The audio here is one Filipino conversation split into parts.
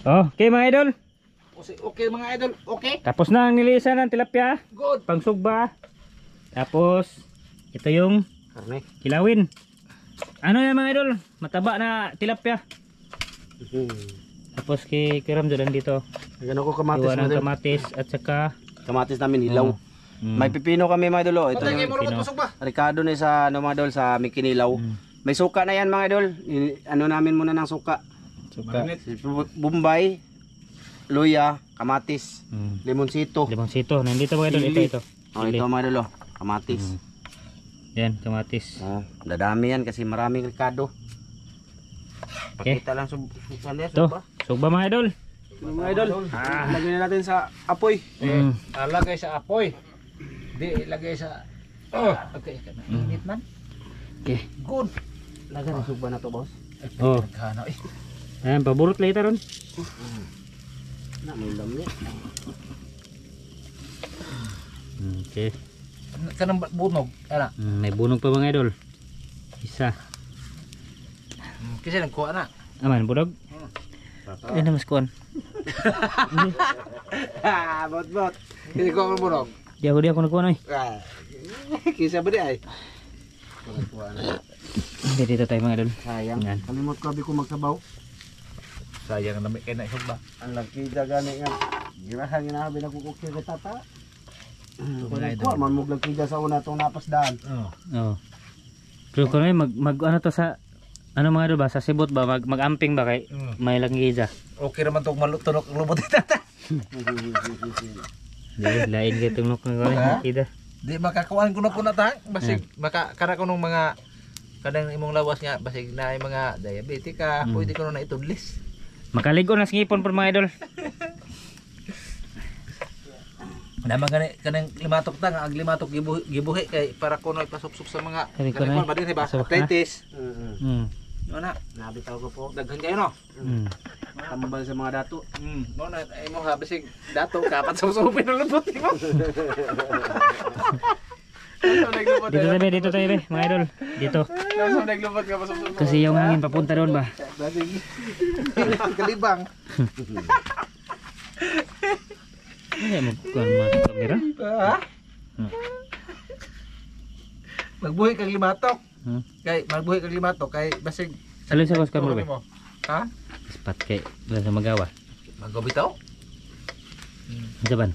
Oh, okay mga idol. Okay mga idol, okay? Tapos na ang nilisan ng tilapia. Good. Pangsugba. Tapos ito yung Karne. kilawin. Ano yan mga idol? Mataba na tilapia. Tapos kiram dyan dito. Nagano ko kamatis Iwan mga ng idol. kamatis at saka Kamatis namin hilaw. May pipino kami mga idol. Ito yung pipino. Ricardo ni sa ano mga idol sa Mikinilaw. May suka na yan mga idol. Ano namin muna ng suka. suka. Bombay, luya, kamatis, limonsito. Limonsito. Nandito mga idol. Sili. Ito. Oh, ito mga idol. Kamatis. Yan, kamatis. Oh, dadami yan kasi maraming Ricardo. Okay. Pakita lang Ito, sugba mga idol. mga idol. Lagyan na natin sa apoy. Lagay sa apoy. Di lagay sa okay, init man. Okay. Good. Lagyan na sugba na to, boss. Oh. Nagkano eh. Ayan, paborot later ron. Na may lamni. Okay. Kanang bunog, ana. May bunog pa mga idol. Isa. Kasi nagkuha na. Aman, bunog. Ano mas kuan? Bot. Hindi ko ang bunog. Di ako nagkuhan ay. Kisa ba di ay? Dito tayo mga idol. Sayang. Yan. Kalimot ko ko magsabaw. Sayang na may kay na isog ba. Ang laki gani nga. Girahan nga na binakukukir ka tata. Mga Ko man mo laki sa una tong napasdaan. Oo. Pero kung mag ano to sa ano mga idol ba sa sibot ba mag-amping ba kay may langiza. Okay naman tong malutunok lubot tata. Di lain kay tunok ng ida. Di makakuan ko na po na ta. Basig makakara ko nung mga kadang imong lawas nga basig na ay mga diabetic ka, pwede ko na itudlis. Makaligo na singipon por mga idol. Naman kanang limatok ta nga ag limatok gibuhi kay para kuno ipasupsop sa mga Sabi ko na, kanang ba din ba pasok na. arthritis. Mm. Ano na? Nabitaw ko po. Daghan kayo no. Tambal sa mga dato. Mo na ay mo ha basig dato kapat sa usupin ng lubot mo. Dito tayo be, mga idol. Dito. Nasa naglubot ka pasupsop. Kasi yung hangin papunta doon ba? Basig kalibang. Ay, magkuhan mga kamera. Ha? Magbuhi kang limatok. Kay magbuhi kang limatok kay basig Salin sa kuskan mo be. Ha? Spat kay wala sa magawa. Magbitaw? Jaban.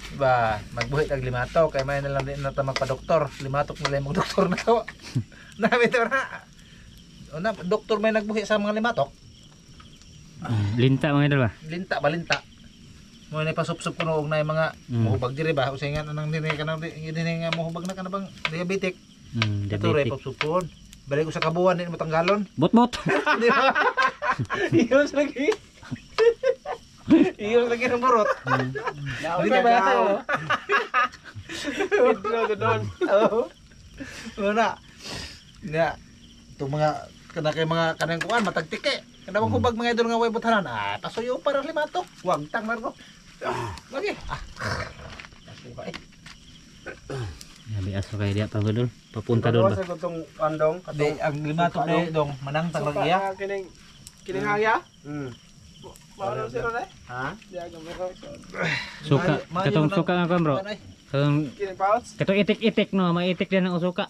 Diba, magbuhi kang limatok kay may na lang din na ta magpa-doktor. Limatok nila yung doktor na to. Nabitaw na. Una, doktor may nagbuhi sa mga limatok. Linta mga idol ba? Linta balinta. Mo na pasupsup ko og na mga mohubag diri ba usayngan anang dinhi kanang dinhi nga mohubag na kana bang diabetic. Ito ray Diabetic. pasupon. Balik ko sa kabuan din matanggalon. Bot. Di ba? Iyos lagi. Iyos lagi ng burot. Hindi ka ba? Ito doon. Oo. Wala. Na. Itong mga kay mga kanang kuan matagtike. Kada mo kubag mga idol nga way butanan. Pasuyo para limatok. Wag tang marko. Lagi. Nabi aso kay dia pa idol. Papunta doon ba? Sa gutong andong Di ang limatok na dong manang tang lagi ya. Kining haya? Maro sira na. Ha? Suka. Katong suka nga kon bro. Katong Kining pouch? katong itik-itik no, maitik din ang usuka.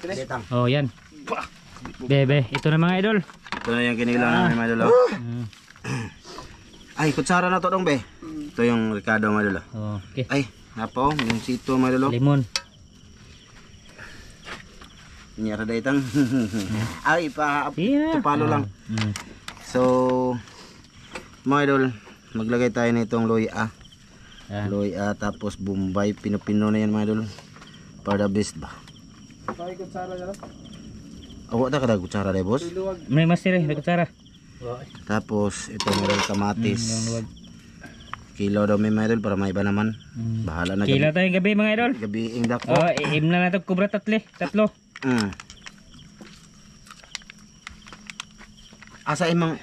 Kitang. Oh, yan. Bebe, ito na mga idol. Ito na yung kinilang namin mga idol. Ay, kutsara na to dong be. Ito yung Ricardo mga idol. Oh, okay. Ay, napo, yung sito mga idol. Limon. Nyara da itang. Ay, Yeah. palo lang. So, mga idol, maglagay tayo nitong luya. Luya, tapos Bombay, pino-pino na yan mga idol. Para the best ba? Ay kutsara na. Awa na kada kutsara de boss. May masir eh, kutsara. Tapos ito meron kamatis. Kilo daw may mga idol para may iba naman. Bahala na Kila tayong gabi mga idol. gabi ing dako. Oh, iim na natin kubra tatlo. Asa imang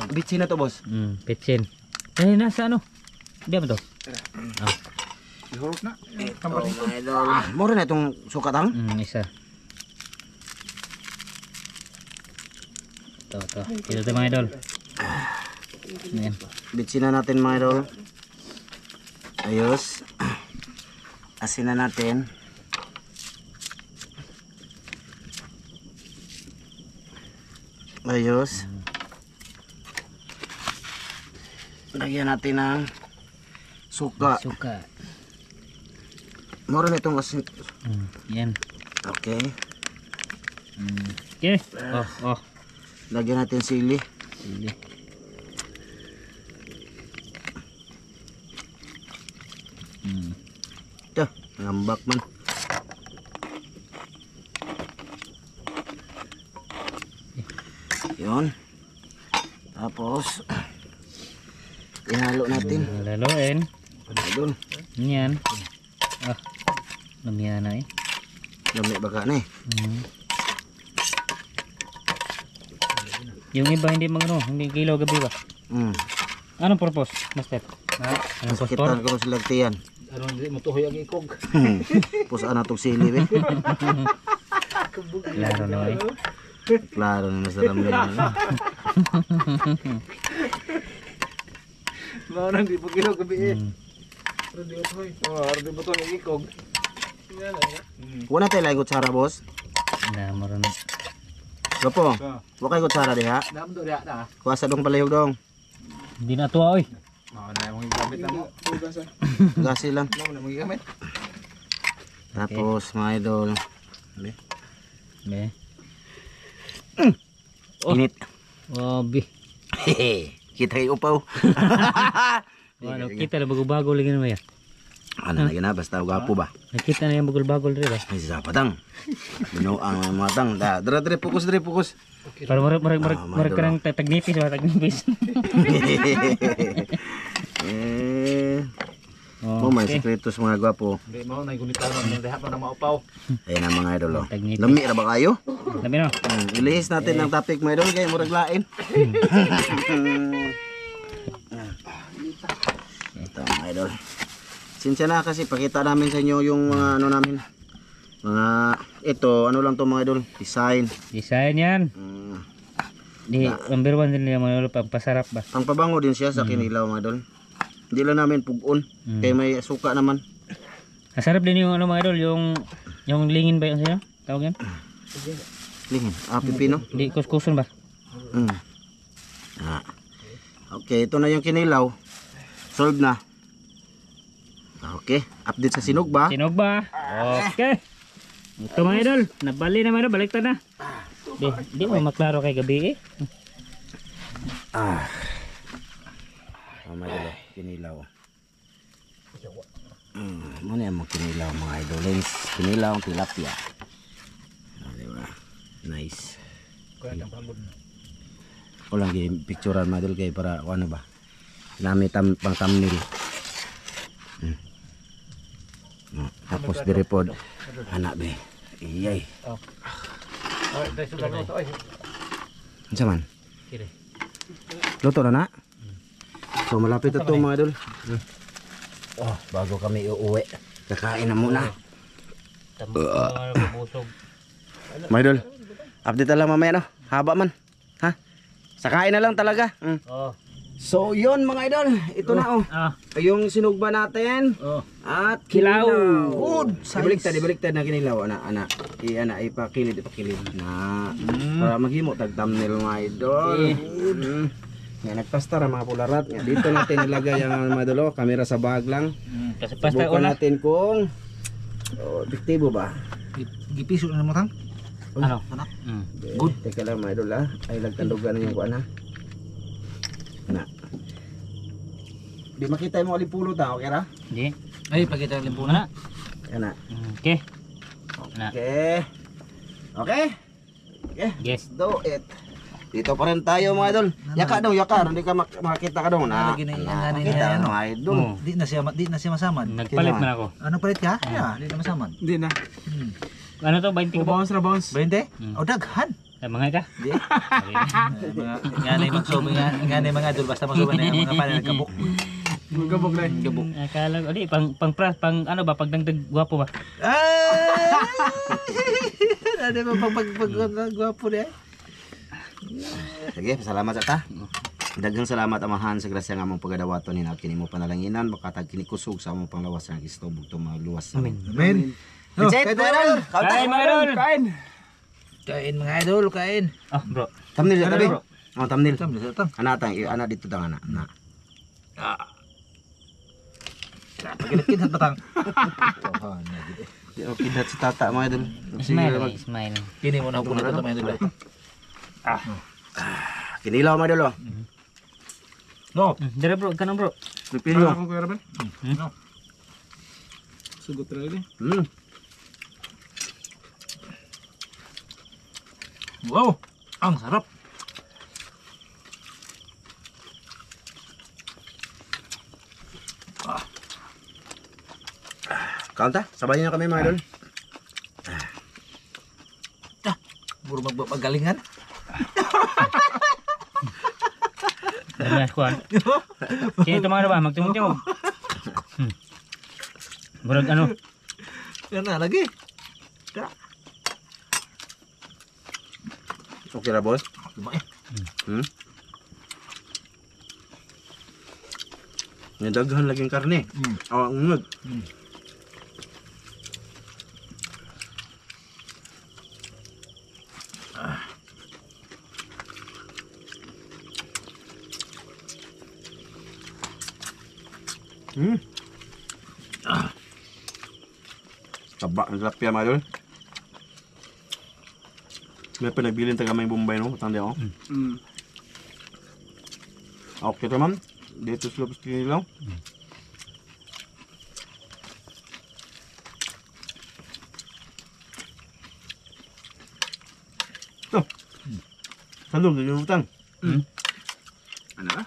bitsin na to boss. Pitsin. Eh, nasa ano? Diyan mo to? Ihurot na. Oh, mga idol. Mura na itong sukatang. Isa. To. Ito mga idol. Ayan. Bitsin na natin mga idol. Ayos. Asin na natin. Ayos. Lagyan natin ng suka. Suka. Mura na itong asin. Yan. Okay. Okay. Oh. Lagyan natin sili. Sige. Ito, ngambak man. Yun. Tapos, ihalo natin. Laloin. Idol, Yan. Lumiyan na eh. lami baka na eh. Yung iba hindi hindi kilaw gabi ba? Anong purpose, Master? Anong Sakitan postor? ko sila tiyan. Ano hindi mo tuhoy ang ikog. Pusaan na itong sili eh. Klaro na eh. Klaro na masarap na yun. Mga nang di po kilaw gabi eh. Pero di mo tuhoy. Pero di mo tuhoy ang ikog. Wala tayo lang kutsara, boss. Na marunong. Gapo, wakay kutsara diha. Dam do dia na. Kuasa dong palihog dong. Hindi na tuwa oy. Mao na yung gamit na mo. Gasi lang. Mao na mo gamit. Tapos, mga idol. Be. Init. Wabi. Kita kayo upaw. Ano kita na bago-bago lagi na maya. Ano lagi na, basta gwapo ba? Nakita na yung bagol-bagol rin ba? Ay, sapatang. Binuang ang matang. Dre, fokus. Para marag ka ng tagnipis ba? Tagnipis. Mo may sekretos mga gwapo. Di mao na gunitan mo diha pa na maupaw. Ayun ang mga idol. Tagnipis. Lami na ba kayo? Dami no? Ilihis natin ang topic mga idol. Kaya murag lain. Ito mga idol. Sinsya na kasi pakita namin sa inyo yung mga ano namin. Mga ito, ano lang to mga idol, design. Design yan. Di, number 1 din nila mga idol, pampasarap ba? Ang pabango din siya sa kinilaw mga idol. Hindi lang namin pugon, kaya may suka naman. Masarap din yung ano mga idol, yung lingin ba yung sa'yo? Tawag yan? Lingin, pipino. Di kuskuson ba? Okay, ito na yung kinilaw. Solve na. Okay, update sa sinog ba? Sinog ba? Okay. Ito mga idol, nabali na mga idol, baliktad na. Di mo maklaro kay gabi eh. Oh my God, kinilaw. Muna yung mga kinilaw mga idol. Kinilaw, tilapia. Diba? Nice. Ko lang yung picturean mga idol kayo para ano ba? Namit pang thumbnail. Tapos direpod. Anak be. Iyay. Dai sudah luto ay. Ano man? Kire. Luto na na? So malapit na ito mga idol. Bago kami uuwi. Kakain na muna. Busog. Mga idol, update na lang mamaya no? Haba man. Ha? Sakain na lang talaga. So yun mga idol, ito na oh. Yung sinugba natin. At Kilaw. Good. Ibaliktad na kinilaw ana. Ipakilid na. Para maghimo tag thumbnail mga idol. Nga nagpasta ra mga pularat. Nga dito natin ilagay ang mga idol, kamera sa bag lang. Kasi pasta Subukan una. natin kung epektibo ba. Gipiso na mo tang. Ano? Good. Teka lang mga idol ha. Ay lagtandugan na yung kuan ha. Na. Di makita mo alipulo ta, okay ra? Di. Ay pakita lang po na. Yan na. Okay. Na. Okay. Okay. Okay. Yes. Do it. Dito pa rin tayo mga idol. Yaka daw, yaka. Hindi ka makita ka daw na. Makita mga idol. Di na siya masaman. Nagpalit man ako. Ano palit ka? Di na masaman. Hindi na. Ano to? 20 ba? Bounce. 20? O daghan. Mga ka? Di. Nga na yung magsobo nga na yung mga idol basta magsobo na yung mga pala nagkabok. Gabok na yun. Gabok. Akala ko, di, pang ano ba, pagdagdag gwapo ba? Ano ba pag gwapo na Sige, salamat sa ta. Daghang salamat amahan sa grasya nga among pagadawaton ni kini mo panalanginan makatag kini kusog sa among panglawas nga gistobog to maluwas. Amen. Amen. That's it, mga idol. Kain mga idol. Kain mga idol, kain. Ah, bro. Thumbnail sa tabi. Bro. Oh, thumbnail. Tama sa tang. Ana dito tang ana. Na. Pagkilakit batang. Oh, na gitu. Okay, that's si tata mga idol. Smile, smile. Kini mo na ko na mga idol. Kinilaw mga idol. No. Dire bro, kanang bro. Pipilo. Ako kuya Raben. No. Sugot ra ini. Wow, ang sarap. Kaunta, sabayan niyo kami mga idol. Puro magpagalingan. Dami na kuan. Sino ito mga idol ba? Magtimog-timog. Burag ano? Yan na lagi. Okay ra boss. Lumayan. May daghan laging karne. Oh, ang ungod. Taba ang tilapia mga idol. May pinagbilin taga may Bombay no, matanda ako. Okay to ma'am. Dito sa lobos kinilaw. Ito. Salog, yung utang. Ano ba?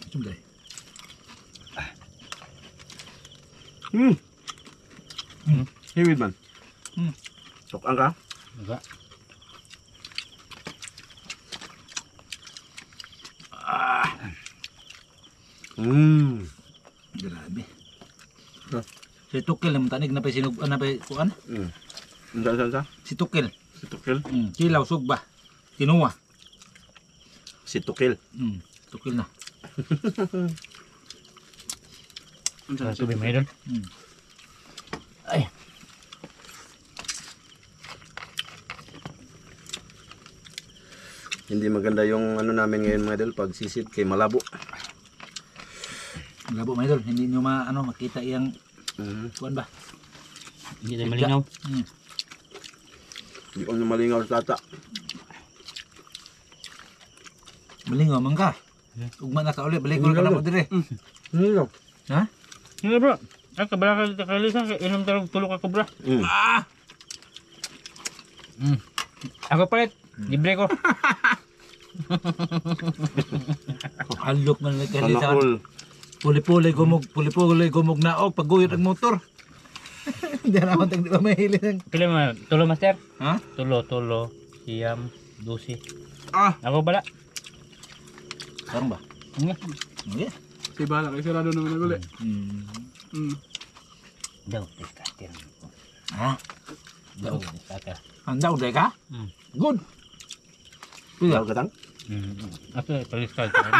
Sumday. Hiwid man. Sukaan ka? Enggak. Grabe. Si Tukil naman tanig na pa sinug na pa kuan. Unsa? Si Tukil. Si Tukil. Kilaw sugba. Tinuwa. Si Tukil. Tukil na. Sa tubig mga idol. Ay. Hindi maganda yung ano namin ngayon mga idol pag sisid kay malabo. Labo mga idol, hindi nyo makita iyang kuan ba? Hindi tayo malinaw. Hindi ko na malingaw sa tata. Malingaw man ka. Ugma na ka ulit, balik ko na mo dire. Malingaw. Ha? Hindi bro. Ay, kabala ka dito kalisa. Inom talong tulog ka kubra. Ako palit. Libre ko. Halok man lang kalisa. Kanakol. Puli-puli gumog naog paguyod ang motor. Hindi na ako di ba mahili. Pila mo, tulo master? Ha? Tulo, siyam, 12. Ah! Ako bala. Karang ba? Okay. Si Bala, kay sarado naman na ulit. Daw, discuster. Ha? Daw, discuster. Andaw day ka? Good. Pila ka tang? Ako, discuster.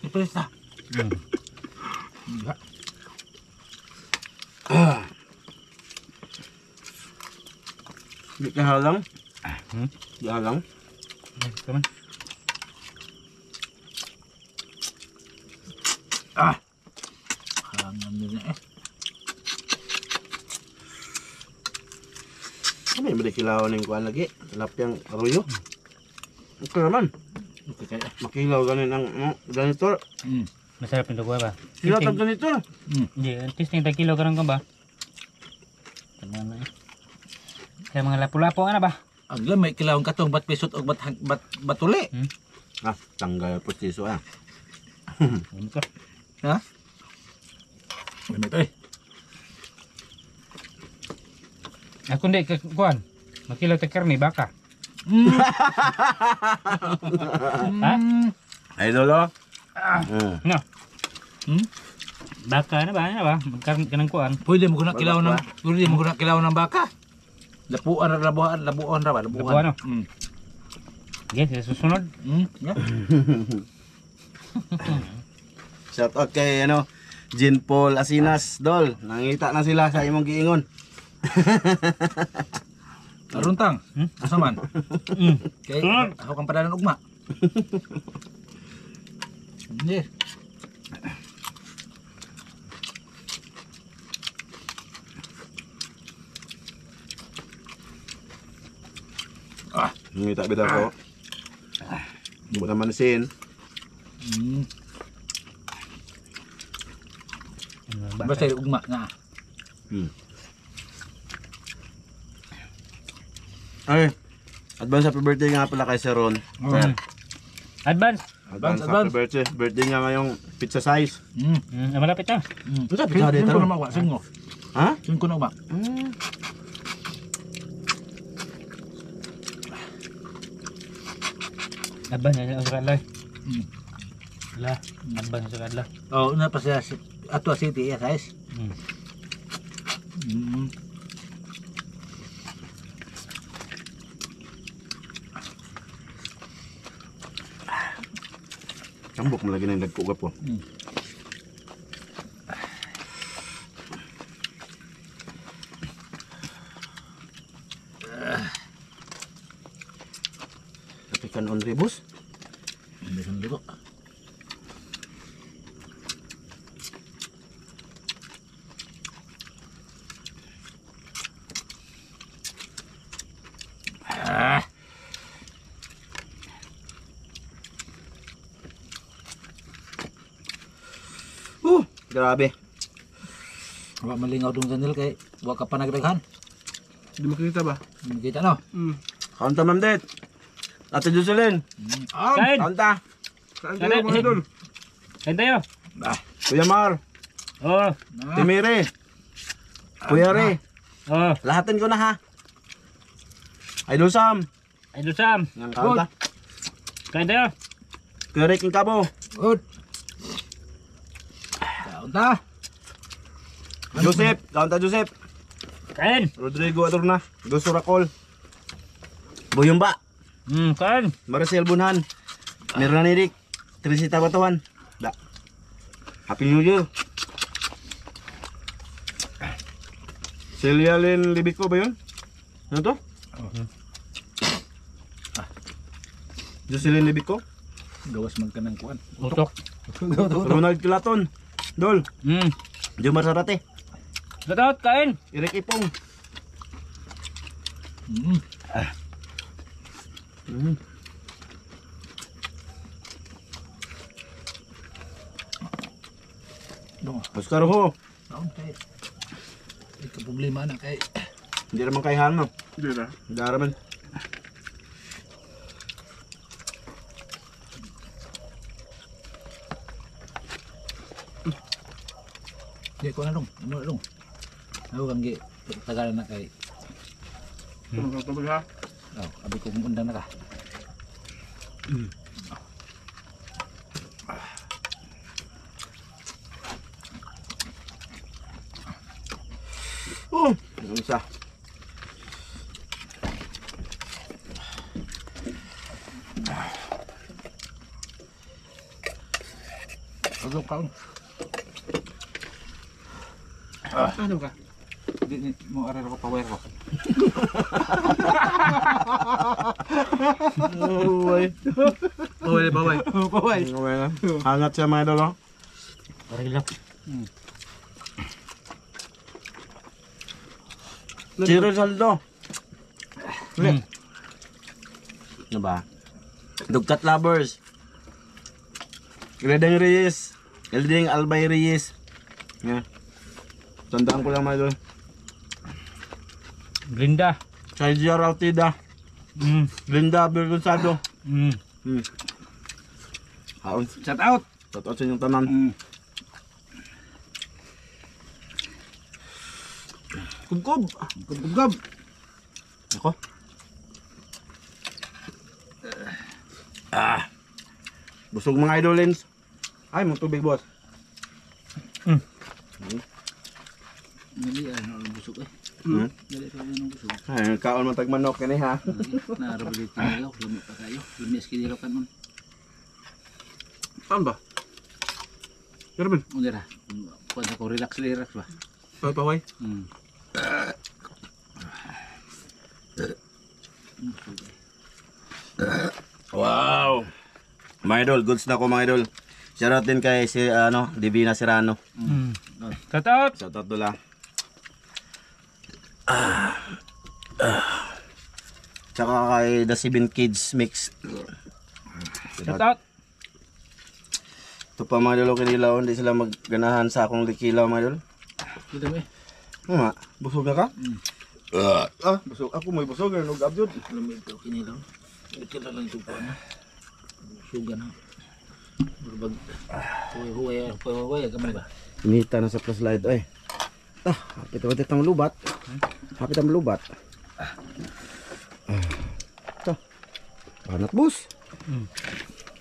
Ipesa. Hindi ka halang? Hindi halang? Come on. Hangan nila eh. Ano yung madikilaw ng kuhan lagi? Tilapyang aruyo? Okay naman. Okay kaya. Makilaw ganin ang ganito. Masarap yung dugo ba? Kilaw tag ganito. Hindi, testing tag kilo karang ka ba? Tama na eh. Kaya mga lapu-lapo nga na ba? Agla may kilawang katong bat pisot og batuli. Ah, tanggal po tiso ah. Ano ka? Ha? Ano ito eh? Ako hindi, kuhan. Makilaw tag karni, baka. Ha? Ay lolo. No. Baka na ba? Ano ba? Magkaroon ka ng kuhan. Pwede mo guna kilaw ng baka. Labuan ra ba? Labuan, no? Sige, sa susunod. Yeah. Shout out kay ano, Jean Paul Asinas, Dol. Nangita na sila sa imong giingon. Aruntang. Asa man? Kay ako kang padalan ugma. Yes. Nangita bitaw ko. Di naman sin. Basta yung ugma nga. Ay, advance happy birthday nga pala kay Sir Ron. Sir, Advance. advance happy birthday. Birthday niya ngayong pizza size. Malapit na. Sa pizza dito. Singko na magwa, singko. Ha? Singko na ugma. Advance na sa kadlaw. Wala. Advance sa kadlaw. Oh, una pa sa ato city ya, guys. Cambok mo lagi ng dagko ka po. Tapikan on rebus. Hindi kan dito. Grabe. Wa malingaw dong kanil kay wa ka pa nagdaghan. Di makita ba? Kita no. Kaunta Ma'am Det. Ate Jocelyn. Kain! Kaunta. Saan tayo mga idol? Kain tayo. Kuya Mar. Oo. Timire. Kuya Re. Oo. Lahatin ko na ha. Idol Sam. Idol Sam. Yang kaunta. Kain tayo. Kuya Rick Kabo. Good. Kaunta. Joseph. Kaunta Joseph. Kain. Rodrigo Adorna. Dos Suracol. Buyumba. Kain. Maricel Bunhan. Mirna Nirik. Trisita Batuan. Da. Happy New Year. Celia Lynn Libico ba yun? Ano to? Jocelyn Libico. Gawas man kanang kuan. Utok. Ronald Kilaton. Dol. Jomar Sarate. Shout kain. Eric Ipong. Dong. Oscar Ho. Naon kay. Ika problema na kay. Hindi naman kay Hano. Hindi na. Daraman. Di ko na dong. Ano na dong. Ako kang gi tagalan na kay. Tumag ha? Oh, abi ko undang na ka. Ang isa. Ano kaon? Ano ka? Di mo aral ko power ko. Uy. Baway, baway. Baway. Hangat siya mga idol. Oh. Parang lang. Si Rizaldo. Ano ba? Dugkat Lovers. Gredeng Reyes. Elding Albay Reyes. Yeah. Tandaan ko lang mga idol. Glinda. Saizia Rautida. Linda Bergonsado. Haon. Shout out. Shout out sa inyong tanan. Kubkob. Gub. Ako? Busog mga idolins. Ay, mong tubig boss. Nili ano busog eh. Dali ka ng busog. Ay, kaon man tag manok kani ha. Narabali kinilaw, lami pa kayo. Lami as kinilaw kanon. Saan ba? Yarmin, Undira. Kuan ko relax ba. paway. Hmm. Wow. Mga idol, goods na ko mga idol. Shoutout din kay si Divina Serrano. Shout out. Shoutout dula. Tsaka kay The Seven Kids Mix. Shout out. Ito pa mga idol, kinilaw, hindi sila magganahan sa akong likilaw mga idol. Kita mo eh. Nga, busog na ka? Busog. Ako may busog, ano gabjod? Lami ito kinilaw. Ito na lang ito po na. Suga na. Berbag. Huway. Kamay ba? Inita na sa flashlight, ay. Hapit ang lubat. Hapit ang lubat. Ito. Panat bus.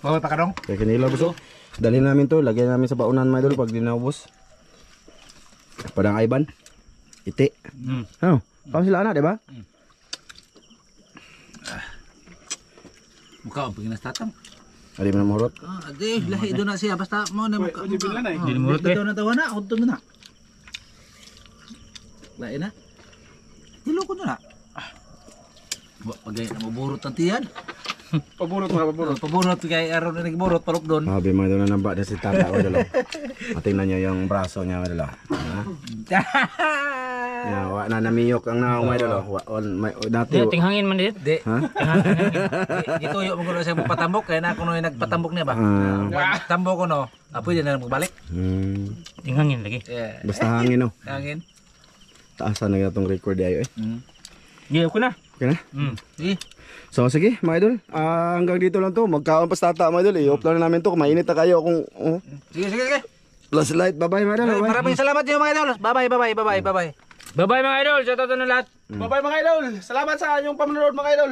Huway pa ka dong? Kaya kinilaw busog. Dalhin namin to, lagyan namin sa baunan mga idol pag di naubos. Padang Ivan. Iti. Ano? Kamu sila anak, di ba? Mukha ang paginastatang. Adi mo na mahurot. Ade, lahi doon na siya. Basta mo na mukha. Hindi bilan na eh. Hindi mo murot eh. Ito na tawa na. Huwag na. Lahi na. Tilo ko na. Pagay na maburot ang tiyan. Paburot mga paburot. Paburot kay Aaron na nagburot. Palok doon. Sabi mga idol na namba na si tata ko dalaw. Tingnan niyo yung braso niya mga idol. Ya, wa na namiyok ang naong mga idol. Dati. Tinghangin man dit. Di. Ha? Dito yung mga siya patambok. Kaya na ako nung nagpatambok niya ba? Tambok ko no. Apoy din na magbalik. Tinghangin lagi. Yeah. Basta hangin no. Hangin. Taasan na itong record ayo eh. Di ako na. Okay na? Sige. So sige mga idol. Hanggang dito lang to. Magkaon pa sa tata mga idol. I-off lang na namin to. Mainit na kayo kung Sige. last light. Bye-bye mga idol. Bye-bye. Maraming salamat niyo mga idol. Bye-bye. Bye bye mga idol. Shout out na lahat. Bye-bye mga idol. Salamat sa inyong panonood mga idol.